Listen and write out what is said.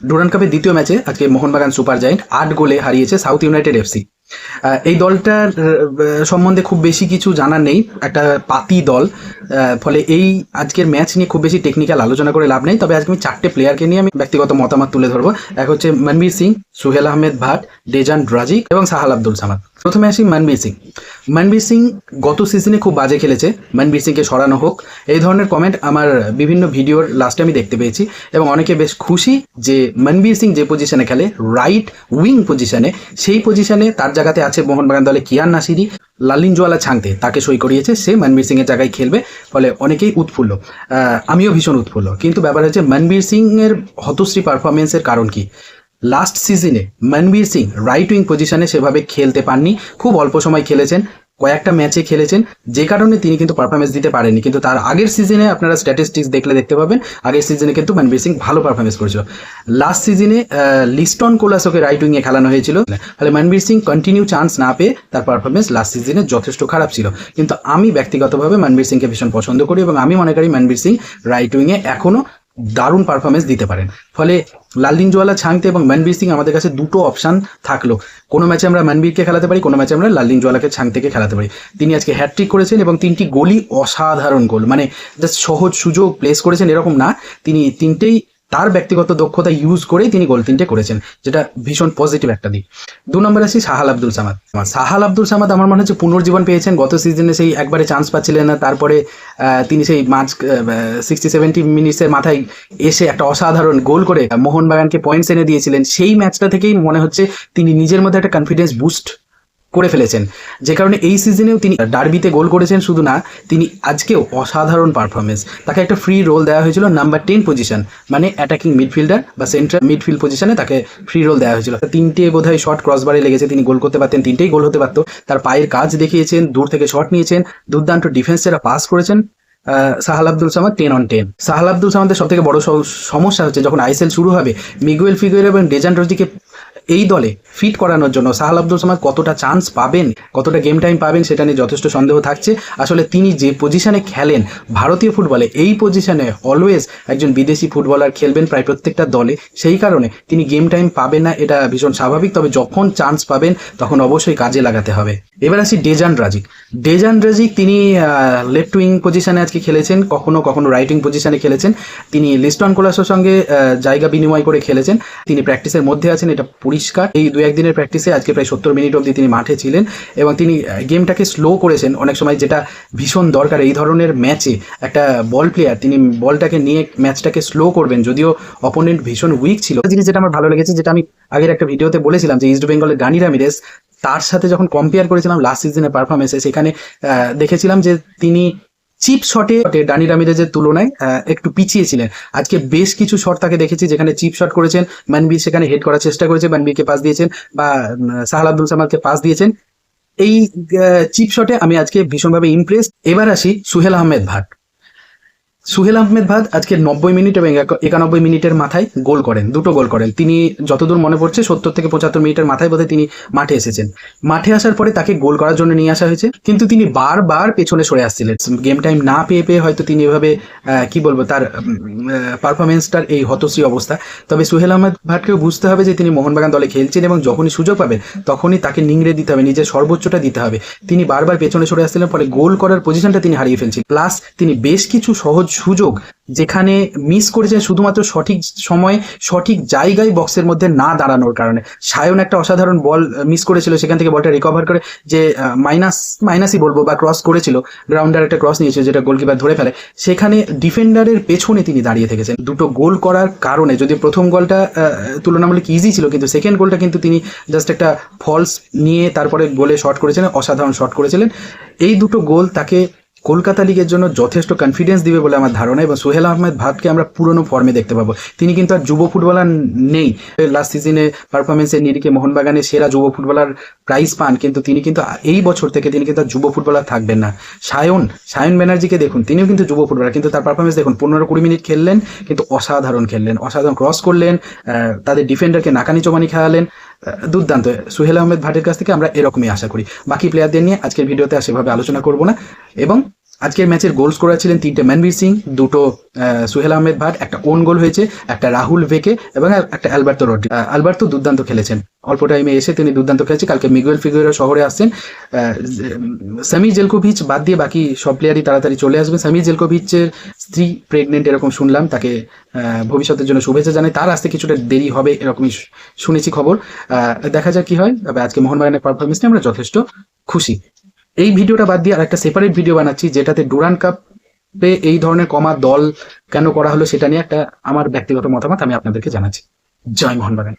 Durand কাপের দ্বিতীয় ম্যাচে আজকে মোহনবাগান সুপার জায়েন্ট ৮ গোলে হারিয়েছে সাউথ ইউনাইটেড এফসি। এই দলটার সম্বন্ধে খুব বেশি কিছু জানার নেই, একটা পাতি দল। ফলে এই আজকের ম্যাচ নিয়ে খুব বেশি টেকনিক্যাল আলোচনা করে লাভ নেই। তবে আজকে আমি 4টে প্লেয়ারকে নিয়ে আমি ব্যক্তিগত মতামত তুলে ধরবো। এক হচ্ছে মনবীর সিং, সুহেল আহমেদ ভাট, ডেজান ড্রাজিক এবং সাহাল আব্দুল সামাদ। প্রথমে আসি মনবীর সিং। মনবীর সিং গত সিজনে খুব বাজে খেলেছে, মনবীর সিংকে সরানো হোক, এই ধরনের কমেন্ট আমার বিভিন্ন ভিডিওর লাস্টে আমি দেখতে পেয়েছি। এবং অনেকে বেশ খুশি যে মনবীর সিং যে পজিশনে খেলে, রাইট উইং পজিশনে, সেই পজিশনে তার জায়গাতে আছে মোহনবাগান দলে কিয়ান নাসিরি, লালিনজোয়ালা ছাংতে তাকে সই করিয়েছে, সে মনবীর সিংয়ের জায়গায় খেলবে। ফলে অনেকেই উৎফুল্ল, আমিও ভীষণ উৎফুল্ল। কিন্তু ব্যাপার হচ্ছে মনবীর সিংয়ের হতশ্রী পারফরমেন্সের কারণ কি? লাস্ট সিজনে মনবীর সিং রাইট উইং পজিশনে সেভাবে খেলতে পাননি, খুব অল্প সময় খেলেছেন, কয়েকটা ম্যাচে খেলেছেন, যে কারণে তিনি কিন্তু পারফরমেন্স দিতে পারেননি। কিন্তু তার আগের সিজনে আপনারা স্ট্যাটিস্টিক্স দেখলে দেখতে পাবেন, আগের সিজনে কিন্তু মনবীর সিং ভালো পারফরমেন্স করেছিল। লাস্ট সিজনে লিস্টন কোলাসোকে রাইট উইংয়ে খেলানো হয়েছিল, ফলে মনবীর সিং কন্টিনিউ চান্স না পেয়ে তার পারফরমেন্স লাস্ট সিজনে যথেষ্ট খারাপ ছিল। কিন্তু আমি ব্যক্তিগতভাবে মনবীর সিংকে ভীষণ পছন্দ করি এবং আমি মনে করি মনবীর সিং রাইট উইংয়ে এখনও দারুণ পারফরমেন্স দিতে পারেন। ফলে লালিনজোয়ালা ছাংতে এবং মনবীর সিং আমাদের কাছে দুটো অপশান থাকলো, কোনো ম্যাচে আমরা মনবীরকে খেলাতে পারি, কোনো ম্যাচে আমরা লালিনজোয়ালাকে ছাংতেকে খেলাতে পারি। তিনি আজকে হ্যাটট্রিক করেছেন এবং 3টি গোলই অসাধারণ গোল, মানে জাস্ট সহজ সুযোগ প্লেস করেছেন এরকম না, তিনি 3টেই তার ব্যক্তিগত দক্ষতা ইউজ করেই তিনি গোল 3টে করেছেন, যেটা ভীষণ পজিটিভ একটা দিক। 2 নম্বরে আসি সাহাল আব্দুল সামাদ। সাহাল আব্দুল সামাদ আমার মনে হচ্ছে পুনর্জীবন পেয়েছেন। গত সিজনে সেই একবারে চান্স পাচ্ছিলেন না, তারপরে তিনি সেই 60-70 মিনিটসের মাথায় এসে একটা অসাধারণ গোল করে মোহনবাগানকে পয়েন্টস এনে দিয়েছিলেন। সেই ম্যাচটা থেকেই মনে হচ্ছে তিনি নিজের মধ্যে একটা কনফিডেন্স বুস্ট করে ফেলেছেন, যে কারণে এই সিজনেও তিনি ডার্বিতে গোল করেছেন। শুধু না, তিনি আজকেও অসাধারণ পারফরমেন্স। তাকে একটা ফ্রি রোল দেওয়া হয়েছিল নাম্বার 10 পজিশন, মানে অ্যাটাকিং মিডফিল্ডার বা সেন্ট্রাল মিডফিল্ড পজিশনে তাকে ফ্রি রোল দেওয়া হয়েছিল। 3টে বোধহয় শট ক্রসবারে লেগেছে, তিনি গোল করতে পারতেন, 3টেই গোল হতে পারতো। তার পায়ের কাজ দেখিয়েছেন, দূর থেকে শট নিয়েছেন, দুর্দান্ত ডিফেন্সেরা পাস করেছেন। সাহাল আব্দুল সামাদ 10 on 10। সাহাল আব্দুল সামাদের সব থেকে বড় সমস্যা হচ্ছে যখন আইএসএল শুরু হবে, মিগুয়েল ফিগুয়েরা এবং ডেজান রোজিকে এই দলে ফিট করানোর জন্য সাহাল আব্দুল সামাদ কতটা চান্স পাবেন, কতটা গেম টাইম পাবেন, সেটা নিয়ে যথেষ্ট সন্দেহ থাকছে। আসলে তিনি যে পজিশনে খেলেন ভারতীয় ফুটবলে, এই পজিশনে অলওয়েজ একজন বিদেশি ফুটবলার খেলবেন প্রায় প্রত্যেকটা দলে, সেই কারণে তিনি গেম টাইম পাবেন না, এটা ভীষণ স্বাভাবিক। তবে যখন চান্স পাবেন তখন অবশ্যই কাজে লাগাতে হবে। এবার আসি ডেজান ড্রাজিক। ডেজান ড্রাজিক তিনি লেফট উইং পজিশনে আজকে খেলেছেন, কখনো কখনো রাইট উইং পজিশনে খেলেছেন। তিনি লিস্টন কোলাসোর সঙ্গে জায়গা বিনিময় করে খেলেছেন। তিনি প্র্যাকটিসের মধ্যে আছেন, এটা পরিষ্কার। এই 2-1 দিনের প্র্যাকটিসে আজকে প্রায় 70 মিনিট অবধি তিনি মাঠে ছিলেন এবং তিনি গেমটাকে স্লো করেছেন অনেক সময়, যেটা ভীষণ দরকার এই ধরনের ম্যাচে। একটা বল প্লেয়ার, তিনি বলটাকে নিয়ে ম্যাচটাকে স্লো করবেন, যদিও অপোনেন্ট ভীষণ উইক ছিল। জিনিস যেটা আমার ভালো লেগেছে, যেটা আমি আগের একটা ভিডিওতে বলেছিলাম, যে ইস্ট বেঙ্গলের গানি রামিরেস, তার সাথে যখন কম্পেয়ার করেছিলাম লাস্ট সিজনের পারফরমেন্সে, সেখানে দেখেছিলাম যে তিনি চিপ শটে ডানি রামিরেজের তুলনায় একটু পিছিয়ে ছিলেন। আজকে বেশ কিছু শট তাকে দেখেছি যেখানে চিপ শট করেছেন, মনবীর সেখানে হেড করার চেষ্টা করেছে, মনবীরকে পাস দিয়েছেন বা সাহাল আব্দুল সামাদকে পাস দিয়েছেন। এই চিপ শটে আমি আজকে ভীষণভাবে ইমপ্রেস। এবার আসি সুহেল আহমেদ ভাট। সুহেল আহমেদ ভাট আজকে 90 মিনিট এবং 91 মিনিটের মাথায় গোল করেন, 2টো গোল করেন। তিনি যতদূর মনে পড়ছে 70 থেকে 75 মিনিটের মাথায় বোধহয় তিনি মাঠে এসেছেন। মাঠে আসার পরে তাকে গোল করার জন্য নিয়ে আসা হয়েছে, কিন্তু তিনি বারবার পেছনে সরে আসছিলেন। গেম টাইম না পেয়ে হয়তো তিনি এভাবে কি বলবো, তার পারফরমেন্সটার এই হতশ্রী অবস্থা। তবে সুহেল আহমেদ ভাটকেও বুঝতে হবে যে তিনি মোহনবাগান দলে খেলছেন এবং যখনই সুযোগ পাবেন তখনই তাকে নিংড়ে দিতে হবে, নিজের সর্বোচ্চটা দিতে হবে। তিনি বারবার পেছনে সরে আসছিলেন, ফলে গোল করার পজিশনটা তিনি হারিয়ে ফেলছেন। প্লাস তিনি বেশ কিছু সহজ সুযোগ যেখানে মিস করেছেন শুধুমাত্র সঠিক সময়ে সঠিক জায়গায় বক্সের মধ্যে না দাঁড়ানোর কারণে। সায়ন একটা অসাধারণ বল মিস করেছিল, সেখান থেকে বলটা রিকভার করে যে মাইনাসই বলবো বা ক্রস করেছিল, গ্রাউন্ডার একটা ক্রস নিয়েছিল যেটা গোলকিপার ধরে ফেলে, সেখানে ডিফেন্ডারের পেছনে তিনি দাঁড়িয়ে থেকেছেন। 2টো গোল করার কারণে, যদি প্রথম গোলটা তুলনামূলক ইজি ছিল, কিন্তু সেকেন্ড গোলটা কিন্তু তিনি জাস্ট একটা ফলস নিয়ে তারপরে গোলে শট করেছিলেন, অসাধারণ শট করেছিলেন। এই 2টো গোল তাকে কলকাতা লিগের জন্য যথেষ্ট কনফিডেন্স দিবে বলে আমার ধারণা। এবং সোহেল আহমেদ ভাটকে আমরা পুরনো ফর্মে দেখতে পাবো। তিনি কিন্তু আর যুব ফুটবলার নেই। লাস্ট সিজনে পারফরমেন্সের নিরিখে মোহনবাগানের সেরা যুব ফুটবলার প্রাইজ পান, কিন্তু তিনি কিন্তু এই বছর থেকে তিনি কিন্তু আর যুব ফুটবলার থাকবেন না। সায়ন ব্যানার্জিকে দেখুন, তিনিও কিন্তু যুব ফুটবলার, কিন্তু তার পারফরমেন্স দেখুন, 15-20 মিনিট খেললেন কিন্তু অসাধারণ খেললেন, অসাধারণ ক্রস করলেন, তাদের ডিফেন্ডারকে নাকানি চোবানি খাওয়ালেন, দুর্দান্ত। সোহেল আহমেদ ভাটের কাছ থেকে আমরা এরকমই আশা করি। বাকি প্লেয়ারদের নিয়ে আজকের ভিডিওতে আর সেভাবে আলোচনা করব না এবং আজকের ম্যাচের গোল স্কোরার ছিলেন 3টে মনবীর সিং, 2টো সুহেল আহমেদ ভাট, একটা ওন গোল হয়েছে, একটা রাহুল ভেকে এবং একটা অ্যালবার্তো রড্রি। অ্যালবার্তো দুর্দান্ত খেলেছেন, অল্প টাইমে এসে তিনি দুর্দান্ত খেলেছেন। কালকে মিগুয়েল ফিগুয়েরো শহরে আসছেন। সামি জেলকোভিচ বাদ দিয়ে বাকি সব প্লেয়ারই তাড়াতাড়ি চলে আসবেন। সামি জেলকোভিচের স্ত্রী প্রেগনেন্ট এরকম শুনলাম, তাকে ভবিষ্যতের জন্য শুভেচ্ছা জানাই। তার আসতে কিছুটা দেরি হবে এরকমই শুনেছি খবর। দেখা যাক কি হয়। তবে আজকে মোহনবাগানের পারফরমেন্স নিয়ে আমরা যথেষ্ট খুশি। এই ভিডিওটা বাদ দিয়ে আর একটা সেপারেট ভিডিও বানাচ্ছি, যেটাতে ডুরান্ড কাপে এই ধরনের কমা দল কেন করা হলো সেটা নিয়ে একটা আমার ব্যক্তিগত মতামত আমি আপনাদেরকে জানাচ্ছি। জয় মোহনবাগান।